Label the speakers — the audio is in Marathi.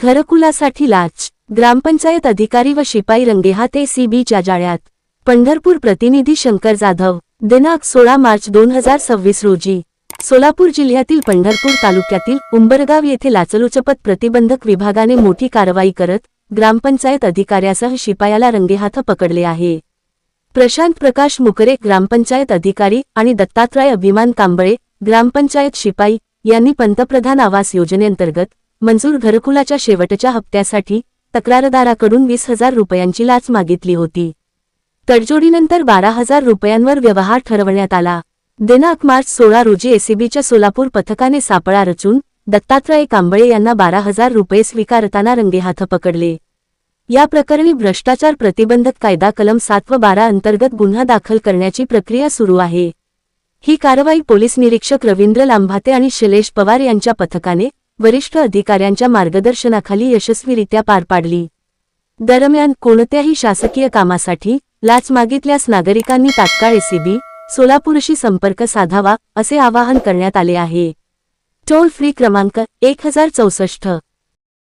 Speaker 1: घरकुलासाठी लाच, ग्रामपंचायत अधिकारी व शिपाई रंगेहात एसीबीच्या जाळ्यात। पंढरपूर प्रतिनिधी शंकर जाधव। दिनांक 16 मार्च 2026 रोजी सोलापूर जिल्ह्यातील पंढरपूर तालुक्यातील उंबरगाव येथे लाचलुचपत प्रतिबंधक विभागाने मोठी कारवाई करत ग्रामपंचायत अधिकाऱ्यासह शिपायाला रंगेहाथ पकडले आहे। प्रशांत प्रकाश मुकरे ग्रामपंचायत अधिकारी आणि दत्तात्रय अभिमान कांबळे ग्रामपंचायत शिपाई यांनी पंतप्रधान आवास योजनेअंतर्गत मंजूर घरकुलाच्या शेवटच्या हप्त्यासाठी तक्रारदाराकडून 20,000 रुपयांची लाच मागितली होती। तडजोडीनंतर 12,000 रुपयांवर व्यवहार ठरवण्यात आला। दिनांक मार्च 16 रोजी एसीबीच्या सोलापूर पथकाने सापळा रचून दत्तात्रय कांबळे यांना 12,000 रुपये स्वीकारताना रंगेहाथ पकडले। या प्रकरणी भ्रष्टाचार प्रतिबंधक कायदा कलम 7 व 12 अंतर्गत गुन्हा दाखल करण्याची प्रक्रिया सुरू आहे। ही कारवाई पोलीस निरीक्षक रवींद्र लांभाते आणि शैलेश पवार यांच्या पथकाने वरिष्ठ अधिकाऱ्यांच्या मार्गदर्शनाखाली यशस्वीरित्या पार पाडली। दरम्यान कोणत्याही शासकीय कामासाठी लाच मागितल्यास नागरिकांनी तात्काळ एसीबी सोलापूरशी संपर्क साधावा असे आवाहन करण्यात आले आहे। टोल फ्री क्रमांक 1064